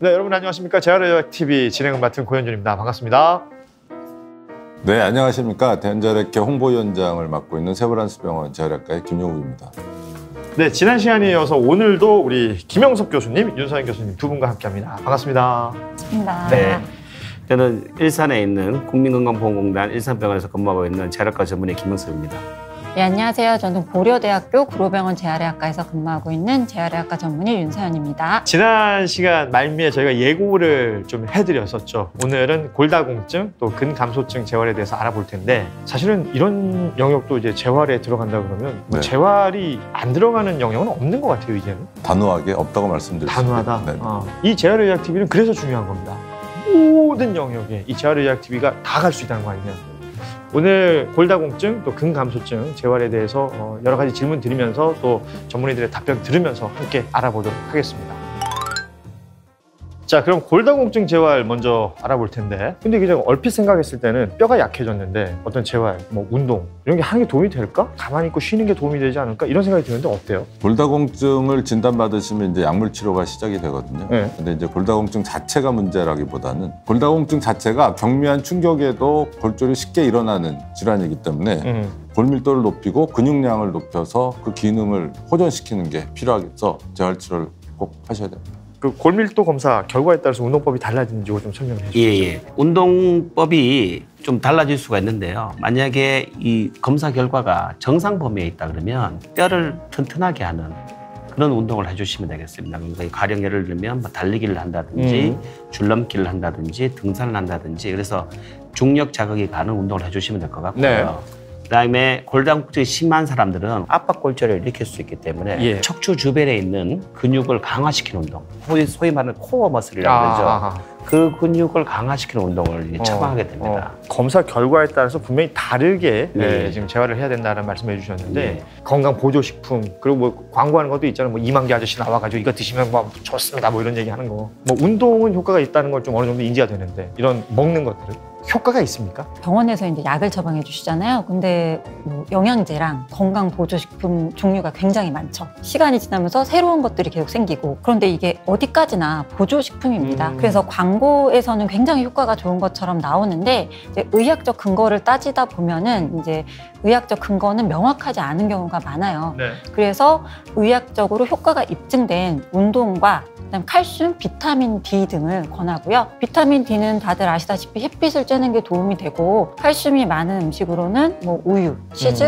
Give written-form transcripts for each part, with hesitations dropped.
네, 여러분 안녕하십니까. 재활의학TV 진행을 맡은 고현준입니다. 반갑습니다. 네, 안녕하십니까. 대한재활의학회 홍보위원장을 맡고 있는 세브란스병원 재활의학과의 김용욱입니다. 네, 지난 시간에 이어서 오늘도 우리 김영석 교수님, 윤서영 교수님 두 분과 함께합니다. 반갑습니다. 반갑습니다. 네, 저는 일산에 있는 국민건강보험공단 일산병원에서 근무하고 있는 재활학과 전문의 김영석입니다. 네, 안녕하세요. 저는 고려대학교 구로병원 재활의학과에서 근무하고 있는 재활의학과 전문의 윤서연입니다. 지난 시간 말미에 저희가 예고를 좀 해드렸었죠. 오늘은 골다공증 또 근감소증 재활에 대해서 알아볼 텐데 사실은 이런 영역도 이제 재활에 들어간다 그러면 뭐 네. 재활이 안 들어가는 영역은 없는 것 같아요, 이제는. 단호하게 없다고 말씀드렸습니다. 단호하다. 네. 이 재활의학TV는 그래서 중요한 겁니다. 모든 영역에 이 재활의학TV가 다 갈 수 있다는 거 아니에요. 오늘 골다공증 또 근감소증 재활에 대해서 여러 가지 질문 드리면서 또 전문의들의 답변 들으면서 함께 알아보도록 하겠습니다. 자, 그럼 골다공증 재활 먼저 알아볼 텐데, 근데 이게 제가 얼핏 생각했을 때는 뼈가 약해졌는데 어떤 재활, 뭐 운동 이런 게 하는 게 도움이 될까? 가만히 있고 쉬는 게 도움이 되지 않을까? 이런 생각이 드는데 어때요? 골다공증을 진단받으시면 이제 약물 치료가 시작이 되거든요. 네. 근데 이제 골다공증 자체가 문제라기보다는 골다공증 자체가 경미한 충격에도 골절이 쉽게 일어나는 질환이기 때문에 골밀도를 높이고 근육량을 높여서 그 기능을 호전시키는 게 필요해서 재활 치료를 꼭 하셔야 됩니다. 그 골밀도 검사 결과에 따라서 운동법이 달라지는지 좀 설명해 주시죠. 예. 운동법이 좀 달라질 수가 있는데요. 만약에 이 검사 결과가 정상 범위에 있다 그러면 뼈를 튼튼하게 하는 그런 운동을 해주시면 되겠습니다. 그러니까 가령 예를 들면 뭐 달리기를 한다든지 줄넘기를 한다든지 등산을 한다든지 그래서 중력 자극이 가는 운동을 해주시면 될 것 같고요. 네. 그다음에 골다공증이 심한 사람들은 압박 골절을 일으킬 수 있기 때문에 예. 척추 주변에 있는 근육을 강화시키는 운동, 소위 말하는 코어 머슬이라고 그러죠. 그 근육을 강화시키는 운동을 이제 처방하게 됩니다. 검사 결과에 따라서 분명히 다르게 네. 지금 재활을 해야 된다는 말씀해 주셨는데 네. 건강 보조식품 그리고 뭐 광고하는 것도 있잖아요. 뭐 이만기 아저씨 나와가지고 이거 드시면 뭐 좋습니다. 뭐 이런 얘기하는 거. 뭐 운동은 효과가 있다는 걸 좀 어느 정도 인지가 되는데 이런 먹는 것들은 효과가 있습니까? 병원에서 이제 약을 처방해 주시잖아요. 근데 뭐 영양제랑 건강 보조식품 종류가 굉장히 많죠. 시간이 지나면서 새로운 것들이 계속 생기고 그런데 이게 어디까지나 보조식품입니다. 그래서 광고에서는 굉장히 효과가 좋은 것처럼 나오는데 이제 의학적 근거를 따지다 보면은 이제 의학적 근거는 명확하지 않은 경우가 많아요. 네. 그래서 의학적으로 효과가 입증된 운동과 그다음 칼슘, 비타민 D 등을 권하고요. 비타민 D는 다들 아시다시피 햇빛을 쬐는 게 도움이 되고 칼슘이 많은 음식으로는 뭐 우유, 치즈,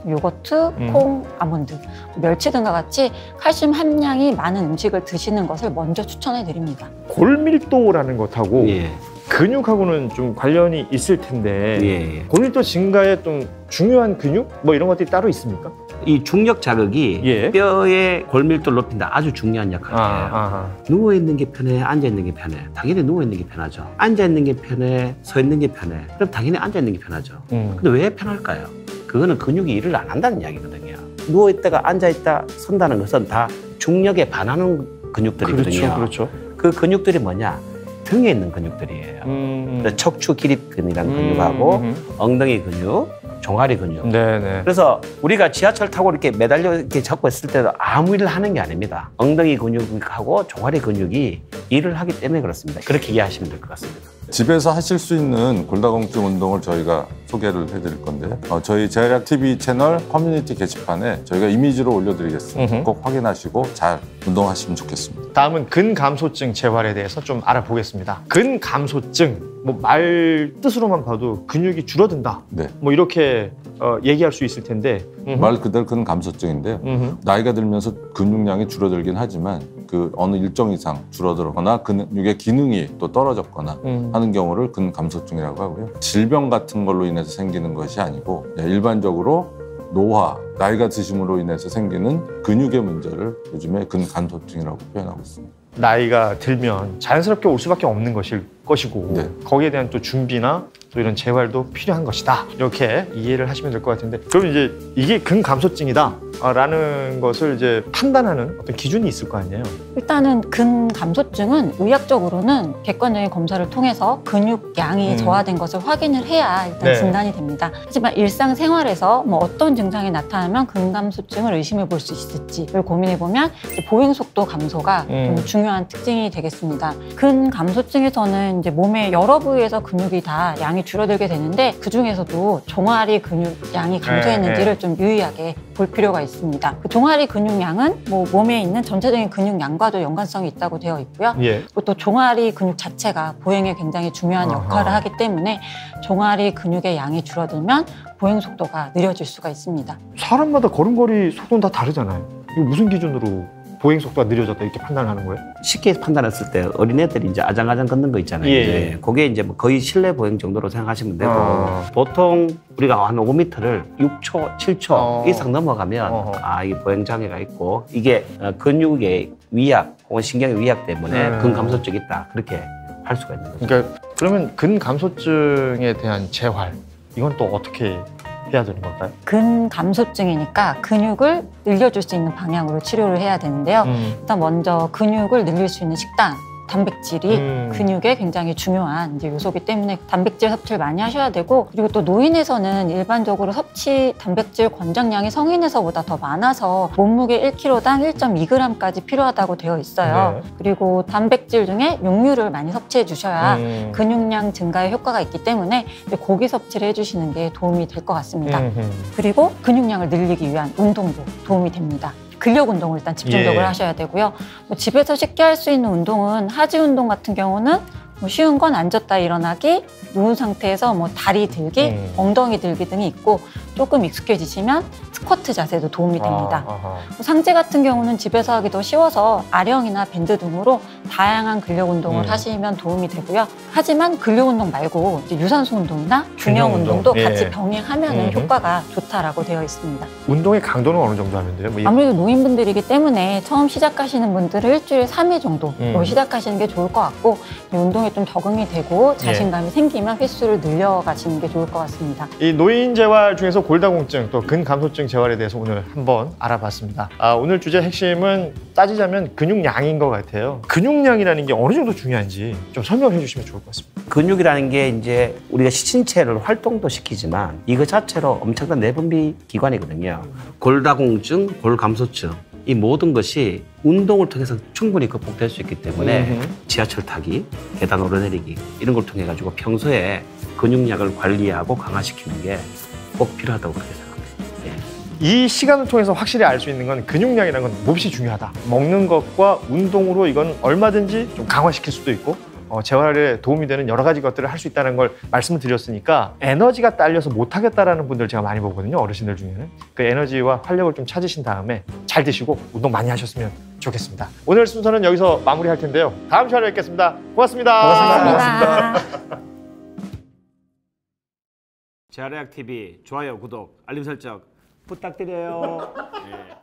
요거트, 콩, 아몬드, 멸치 등과 같이 칼슘 함량이 많은 음식을 드시는 것을 먼저 추천해 드립니다. 골밀도라는 것하고 예. 근육하고는 좀 관련이 있을 텐데 예. 골밀도 증가에 좀 중요한 근육? 뭐 이런 것들이 따로 있습니까? 이 중력 자극이 예. 뼈의 골밀도를 높인다 아주 중요한 역할이에요. 누워 있는 게 편해, 앉아 있는 게 편해. 당연히 누워 있는 게 편하죠. 앉아 있는 게 편해, 서 있는 게 편해. 그럼 당연히 앉아 있는 게 편하죠. 근데 왜 편할까요? 그거는 근육이 일을 안 한다는 이야기거든요. 누워 있다가 앉아 있다 선다는 것은 다 중력에 반하는 근육들이거든요. 그렇죠. 그 근육들이 뭐냐? 등에 있는 근육들이에요. 척추 기립근이라는 근육하고 엉덩이 근육, 종아리 근육. 네네. 그래서 우리가 지하철 타고 이렇게 매달려 이렇게 잡고 있을 때도 아무 일을 하는 게 아닙니다. 엉덩이 근육하고 종아리 근육이 일을 하기 때문에 그렇습니다. 그렇게 이해하시면 될 것 같습니다. 집에서 하실 수 있는 골다공증 운동을 저희가 소개를 해드릴 건데요. 저희 재활의학TV 채널 커뮤니티 게시판에 저희가 이미지로 올려드리겠습니다. 꼭 확인하시고 잘 운동하시면 좋겠습니다. 다음은 근감소증 재활에 대해서 좀 알아보겠습니다. 근감소증, 뭐 말 뜻으로만 봐도 근육이 줄어든다. 네. 뭐 이렇게 얘기할 수 있을 텐데 말 그대로 근감소증인데요. 나이가 들면서 근육량이 줄어들긴 하지만 그 어느 일정 이상 줄어들거나 근육의 기능이 또 떨어졌거나 하는 경우를 근감소증이라고 하고요. 질병 같은 걸로 인해서 생기는 것이 아니고 일반적으로 노화, 나이가 드심으로 인해서 생기는 근육의 문제를 요즘에 근감소증이라고 표현하고 있습니다. 나이가 들면 자연스럽게 올 수밖에 없는 것이고 네. 거기에 대한 또 준비나 또 이런 재활도 필요한 것이다. 이렇게 이해를 하시면 될 것 같은데, 그럼 이제 이게 근감소증이다 라는 것을 이제 판단하는 어떤 기준이 있을 거 아니에요? 일단은 근감소증은 의학적으로는 객관적인 검사를 통해서 근육량이 저하된 것을 확인을 해야 일단 네. 진단이 됩니다. 하지만 일상생활에서 뭐 어떤 증상이 나타나면 근감소증을 의심해 볼 수 있을지를 고민해 보면 보행속도 감소가 좀 중요한 특징이 되겠습니다. 근감소증에서는 이제 몸의 여러 부위에서 근육이 다 양이 줄어들게 되는데, 그 중에서도 종아리 근육량이 감소했는지를 좀 유의하게 볼 필요가 있습니다. 그 종아리 근육량은 뭐 몸에 있는 전체적인 근육량과도 연관성이 있다고 되어 있고요. 예. 또 종아리 근육 자체가 보행에 굉장히 중요한 역할을 하기 때문에 종아리 근육의 양이 줄어들면 보행 속도가 느려질 수가 있습니다. 사람마다 걸음걸이 속도는 다 다르잖아요. 이거 무슨 기준으로 보행 속도가 느려졌다 이렇게 판단하는 거예요? 쉽게 판단했을 때 어린애들이 이제 아장아장 걷는 거 있잖아요. 예. 이제 그게 이제 뭐 거의 실내 보행 정도로 생각하시면 되고, 보통 우리가 한 5m를 6초, 7초 이상 넘어가면 이 보행 장애가 있고, 이게 근육의 위약 혹은 신경의 위약 때문에 근감소증이 있다, 그렇게 할 수가 있는 거죠. 그러니까 그러면 근감소증에 대한 재활, 이건 또 어떻게 해야 되는 걸까요? 근감소증이니까 근육을 늘려줄 수 있는 방향으로 치료를 해야 되는데요. 일단 먼저 근육을 늘릴 수 있는 식단, 단백질이 근육에 굉장히 중요한 이제 요소기 때문에 단백질 섭취를 많이 하셔야 되고, 그리고 또 노인에서는 일반적으로 섭취 단백질 권장량이 성인에서보다 더 많아서 몸무게 1kg당 1.2g까지 필요하다고 되어 있어요. 네. 그리고 단백질 중에 육류를 많이 섭취해 주셔야 근육량 증가에 효과가 있기 때문에 고기 섭취를 해주시는 게 도움이 될 것 같습니다. 그리고 근육량을 늘리기 위한 운동도 도움이 됩니다. 근력 운동을 일단 집중적으로 하셔야 되고요. 뭐 집에서 쉽게 할 수 있는 운동은 하지 운동 같은 경우는 뭐 쉬운 건 앉았다 일어나기, 누운 상태에서 뭐 다리 들기, 엉덩이 들기 등이 있고, 조금 익숙해지시면 스쿼트 자세도 도움이 됩니다. 상체 같은 경우는 집에서 하기 더 쉬워서 아령이나 밴드 등으로 다양한 근력 운동을 하시면 도움이 되고요. 하지만 근력 운동 말고 이제 유산소 운동이나 균형 운동도 같이 병행하면 효과가 좋다라고 되어 있습니다. 운동의 강도는 어느 정도 하면 돼요? 뭐 아무래도 노인분들이기 때문에 처음 시작하시는 분들은 일주일에 3회 정도 시작하시는 게 좋을 것 같고, 이 운동에 좀 적응이 되고 자신감이 생기면 횟수를 늘려가시는 게 좋을 것 같습니다. 이 노인 재활 중에서 골다공증 또 근감소증 재활에 대해서 오늘 한번 알아봤습니다. 오늘 주제 핵심은 따지자면 근육량인 것 같아요. 근육량이라는 게 어느 정도 중요한지 좀 설명을 해주시면 좋을 것 같습니다. 근육이라는 게 이제 우리가 신체를 활동도 시키지만 이거 자체로 엄청난 내분비 기관이거든요. 골다공증, 골감소증, 이 모든 것이 운동을 통해서 충분히 극복될 수 있기 때문에 지하철 타기, 계단 오르내리기 이런 걸 통해 가지고 평소에 근육량을 관리하고 강화시키는 게 꼭 필요하다고 그렇게 생각합니다. 이 시간을 통해서 확실히 알 수 있는 건 근육량이라는 건 몹시 중요하다. 먹는 것과 운동으로 이건 얼마든지 좀 강화시킬 수도 있고 재활에 도움이 되는 여러 가지 것들을 할 수 있다는 걸 말씀을 드렸으니까, 에너지가 딸려서 못하겠다라는 분들 제가 많이 보거든요. 어르신들 중에는. 그 에너지와 활력을 좀 찾으신 다음에 잘 드시고 운동 많이 하셨으면 좋겠습니다. 오늘 순서는 여기서 마무리할 텐데요. 다음 시간에 뵙겠습니다. 고맙습니다. 고맙습니다. 재활의학TV 좋아요, 구독, 알림 설정 부탁드려요. 네.